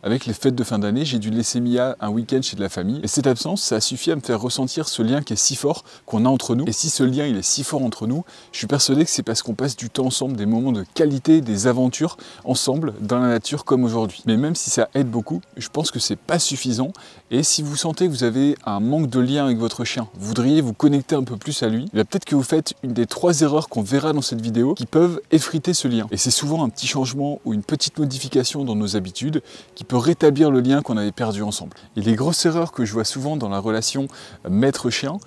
Avec les fêtes de fin d'année, j'ai dû laisser Mia un week-end chez de la famille. Et cette absence, ça a suffi à me faire ressentir ce lien qui est si fort qu'on a entre nous. Et si ce lien il est si fort entre nous, je suis persuadé que c'est parce qu'on passe du temps ensemble, des moments de qualité, des aventures ensemble dans la nature comme aujourd'hui. Mais même si ça aide beaucoup, je pense que c'est pas suffisant. Et si vous sentez que vous avez un manque de lien avec votre chien, vous voudriez vous connecter un peu plus à lui, peut-être que vous faites une des 3 erreurs qu'on verra dans cette vidéo qui peuvent effriter ce lien. Et c'est souvent un petit changement ou une petite modification dans nos habitudes qui peut rétablir le lien qu'on avait perdu ensemble. Et les grosses erreurs que je vois souvent dans la relation maître-chien,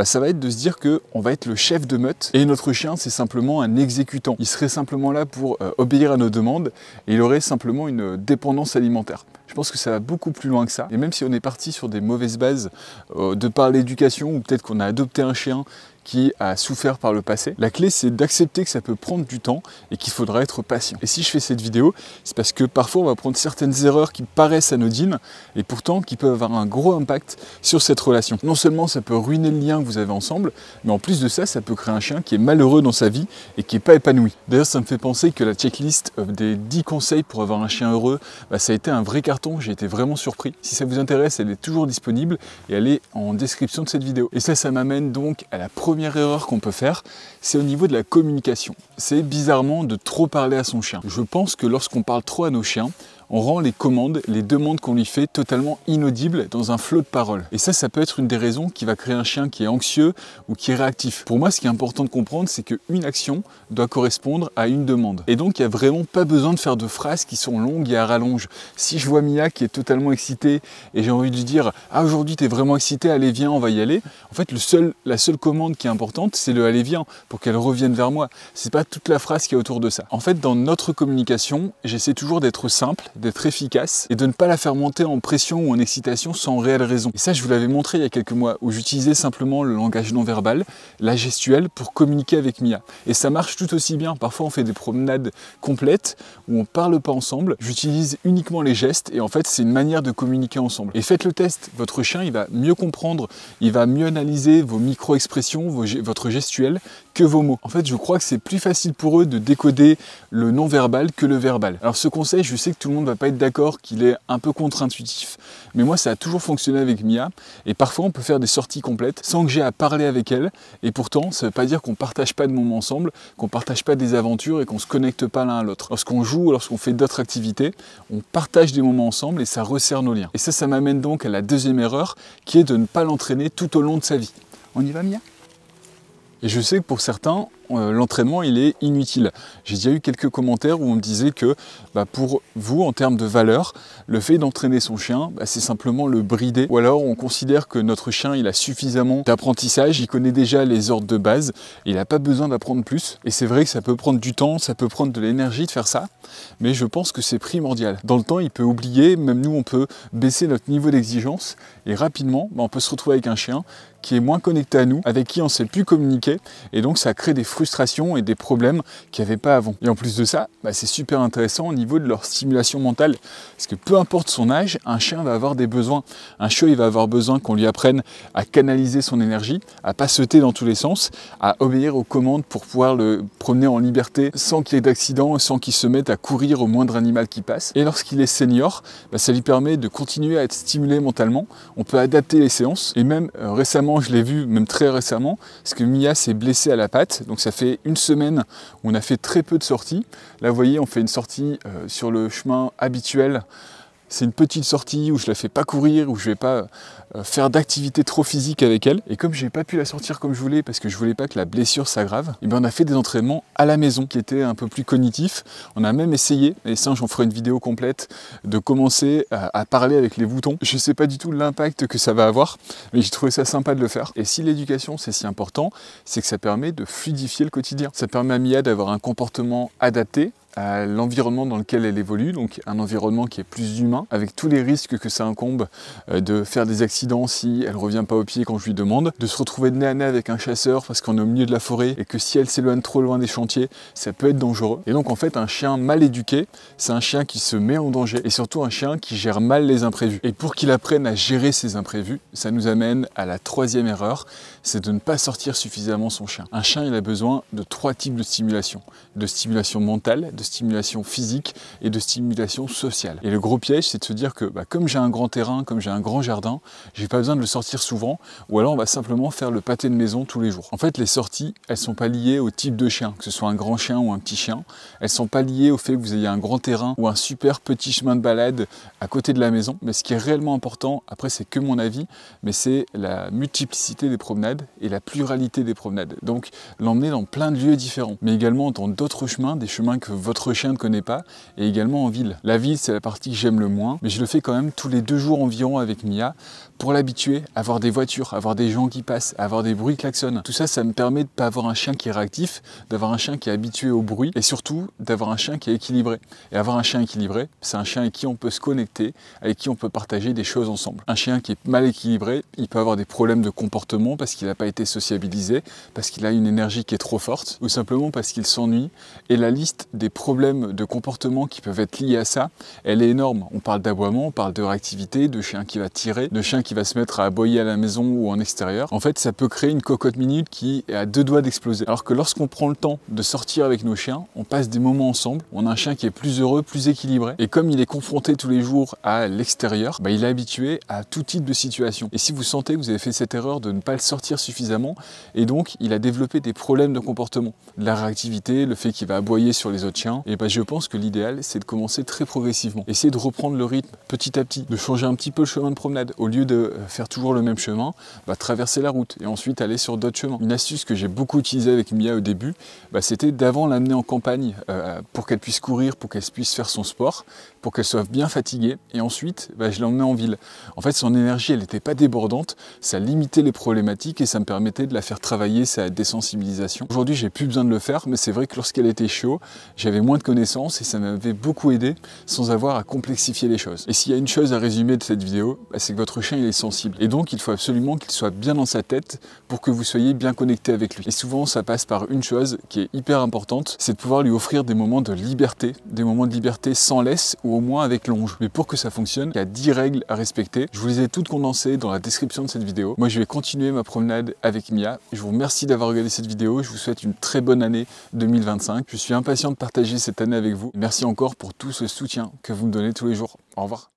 ça va être de se dire qu'on va être le chef de meute et notre chien c'est simplement un exécutant. Il serait simplement là pour obéir à nos demandes et il aurait simplement une dépendance alimentaire. Je pense que ça va beaucoup plus loin que ça. Et même si on est parti sur des mauvaises bases de par l'éducation ou peut-être qu'on a adopté un chien qui a souffert par le passé, la clé c'est d'accepter que ça peut prendre du temps et qu'il faudra être patient. Et si je fais cette vidéo, c'est parce que parfois on va prendre certaines erreurs qui paraissent anodines et pourtant qui peuvent avoir un gros impact sur cette relation. Non seulement ça peut ruiner le lien que vous avez ensemble, mais en plus de ça, ça peut créer un chien qui est malheureux dans sa vie et qui n'est pas épanoui. D'ailleurs, ça me fait penser que la checklist des 10 conseils pour avoir un chien heureux, ça a été un vrai carton, j'ai été vraiment surpris. Si ça vous intéresse, elle est toujours disponible et elle est en description de cette vidéo. Et ça m'amène donc à la première erreur qu'on peut faire, c'est au niveau de la communication. C'est bizarrement de trop parler à son chien. Je pense que lorsqu'on parle trop à nos chiens, on rend les commandes, les demandes qu'on lui fait totalement inaudibles dans un flot de paroles. Et ça peut être une des raisons qui va créer un chien qui est anxieux ou qui est réactif. Pour moi, ce qui est important de comprendre, c'est qu'une action doit correspondre à une demande. Et donc, il n'y a vraiment pas besoin de faire de phrases qui sont longues et à rallonge. Si je vois Mia qui est totalement excitée et j'ai envie de lui dire « Ah, aujourd'hui, tu es vraiment excitée, allez, viens, on va y aller », en fait, la seule commande qui est importante, c'est le « allez, viens » pour qu'elle revienne vers moi. C'est pas toute la phrase qui est autour de ça. En fait, dans notre communication, j'essaie toujours d'être simple, d'être efficace et de ne pas la faire monter en pression ou en excitation sans réelle raison. Et ça, je vous l'avais montré il y a quelques mois où j'utilisais simplement le langage non verbal, la gestuelle pour communiquer avec Mia. Et ça marche tout aussi bien. Parfois, on fait des promenades complètes où on parle pas ensemble. J'utilise uniquement les gestes et en fait, c'est une manière de communiquer ensemble. Et faites le test. Votre chien, il va mieux comprendre, il va mieux analyser vos micro-expressions, votre gestuelle que vos mots. En fait, je crois que c'est plus facile pour eux de décoder le non-verbal que le verbal. Alors ce conseil, je sais que tout le monde ne va pas être d'accord, qu'il est un peu contre-intuitif, mais moi ça a toujours fonctionné avec Mia, et parfois on peut faire des sorties complètes sans que j'ai à parler avec elle, et pourtant ça ne veut pas dire qu'on ne partage pas de moments ensemble, qu'on ne partage pas des aventures et qu'on ne se connecte pas l'un à l'autre. Lorsqu'on joue ou lorsqu'on fait d'autres activités, on partage des moments ensemble et ça resserre nos liens. Et ça m'amène donc à la deuxième erreur, qui est de ne pas l'entraîner tout au long de sa vie. On y va, Mia ? Et je sais que pour certains, l'entraînement il est inutile. J'ai déjà eu quelques commentaires où on me disait que pour vous, en termes de valeur, le fait d'entraîner son chien, c'est simplement le brider. Ou alors on considère que notre chien il a suffisamment d'apprentissage, il connaît déjà les ordres de base, et il n'a pas besoin d'apprendre plus. Et c'est vrai que ça peut prendre du temps, ça peut prendre de l'énergie de faire ça, mais je pense que c'est primordial. Dans le temps, il peut oublier, même nous on peut baisser notre niveau d'exigence, et rapidement, on peut se retrouver avec un chien qui est moins connecté à nous, avec qui on ne sait plus communiquer, et donc ça crée des frustrations et des problèmes qu'il n'y avait pas avant. Et en plus de ça, c'est super intéressant au niveau de leur stimulation mentale, parce que peu importe son âge, un chien va avoir des besoins. Un chiot, il va avoir besoin qu'on lui apprenne à canaliser son énergie, à pas sauter dans tous les sens, à obéir aux commandes pour pouvoir le promener en liberté sans qu'il y ait d'accident, sans qu'il se mette à courir au moindre animal qui passe. Et lorsqu'il est senior, ça lui permet de continuer à être stimulé mentalement. On peut adapter les séances, et même récemment, je l'ai vu, même très récemment, parce que Mia s'est blessée à la patte, donc ça fait une semaine où on a fait très peu de sorties. Là, vous voyez, on fait une sortie sur le chemin habituel. C'est une petite sortie où je la fais pas courir, où je vais pas faire d'activité trop physique avec elle. Et comme j'ai pas pu la sortir comme je voulais, parce que je voulais pas que la blessure s'aggrave, on a fait des entraînements à la maison qui étaient un peu plus cognitifs. On a même essayé, et ça j'en ferai une vidéo complète, de commencer à parler avec les boutons. Je sais pas du tout l'impact que ça va avoir, mais j'ai trouvé ça sympa de le faire. Et si l'éducation c'est si important, c'est que ça permet de fluidifier le quotidien. Ça permet à Mia d'avoir un comportement adapté à l'environnement dans lequel elle évolue, donc un environnement qui est plus humain, avec tous les risques que ça incombe de faire des accidents si elle revient pas au pied quand je lui demande, de se retrouver de nez à nez avec un chasseur parce qu'on est au milieu de la forêt et que si elle s'éloigne trop loin des chantiers, ça peut être dangereux. Et donc en fait, un chien mal éduqué, c'est un chien qui se met en danger et surtout un chien qui gère mal les imprévus. Et pour qu'il apprenne à gérer ces imprévus, ça nous amène à la troisième erreur, c'est de ne pas sortir suffisamment son chien. Un chien, il a besoin de 3 types de stimulation. De stimulation mentale, de stimulation physique et de stimulation sociale. Et le gros piège, c'est de se dire que comme j'ai un grand terrain, comme j'ai un grand jardin, j'ai pas besoin de le sortir souvent, ou alors on va simplement faire le pâté de maison tous les jours. En fait, les sorties, elles sont pas liées au type de chien, que ce soit un grand chien ou un petit chien. Elles sont pas liées au fait que vous ayez un grand terrain ou un super petit chemin de balade à côté de la maison. Mais ce qui est réellement important, après c'est que mon avis, mais c'est la multiplicité des promenades et la pluralité des promenades. Donc l'emmener dans plein de lieux différents, mais également dans d'autres chemins, des chemins que votre chien ne connaît pas, et également en ville. La ville, c'est la partie que j'aime le moins, mais je le fais quand même tous les 2 jours environ avec Mia pour l'habituer à voir des voitures, à voir des gens qui passent, à avoir des bruits qui klaxonnent. Tout ça, ça me permet de ne pas avoir un chien qui est réactif, d'avoir un chien qui est habitué au bruit et surtout d'avoir un chien qui est équilibré. Et avoir un chien équilibré, c'est un chien avec qui on peut se connecter, avec qui on peut partager des choses ensemble. Un chien qui est mal équilibré, il peut avoir des problèmes de comportement parce qu'il n'a pas été sociabilisé, parce qu'il a une énergie qui est trop forte ou simplement parce qu'il s'ennuie. Et la liste des problèmes de comportement qui peuvent être liés à ça, elle est énorme. On parle d'aboiement, on parle de réactivité, de chien qui va tirer, de chien qui va se mettre à aboyer à la maison ou en extérieur. En fait, ça peut créer une cocotte minute qui est à 2 doigts d'exploser. Alors que lorsqu'on prend le temps de sortir avec nos chiens, on passe des moments ensemble, on a un chien qui est plus heureux, plus équilibré. Et comme il est confronté tous les jours à l'extérieur, il est habitué à tout type de situation. Et si vous sentez que vous avez fait cette erreur de ne pas le sortir suffisamment, et donc il a développé des problèmes de comportement, de la réactivité, le fait qu'il va aboyer sur les autres chiens, et je pense que l'idéal, c'est de commencer très progressivement. Essayer de reprendre le rythme petit à petit, de changer un petit peu le chemin de promenade. Au lieu de faire toujours le même chemin, traverser la route et ensuite aller sur d'autres chemins. Une astuce que j'ai beaucoup utilisée avec Mia au début, c'était d'avant l'amener en campagne pour qu'elle puisse courir, pour qu'elle puisse faire son sport, pour qu'elle soit bien fatiguée. Et ensuite, je l'emmenais en ville. En fait, son énergie, elle n'était pas débordante, ça limitait les problématiques et ça me permettait de la faire travailler sa désensibilisation. Aujourd'hui, j'ai plus besoin de le faire, mais c'est vrai que lorsqu'elle était chaud, j'avais moins de connaissances et ça m'avait beaucoup aidé sans avoir à complexifier les choses. Et s'il y a une chose à résumer de cette vidéo, c'est que votre chien il est sensible. Et donc, il faut absolument qu'il soit bien dans sa tête pour que vous soyez bien connecté avec lui. Et souvent, ça passe par une chose qui est hyper importante, c'est de pouvoir lui offrir des moments de liberté sans laisse ou au moins avec longe. Mais pour que ça fonctionne, il y a 10 règles à respecter. Je vous les ai toutes condensées dans la description de cette vidéo. Moi, je vais continuer ma promenade avec Mia. Je vous remercie d'avoir regardé cette vidéo. Je vous souhaite une très bonne année 2025. Je suis impatient de partager cette année avec vous. Merci encore pour tout ce soutien que vous me donnez tous les jours. Au revoir.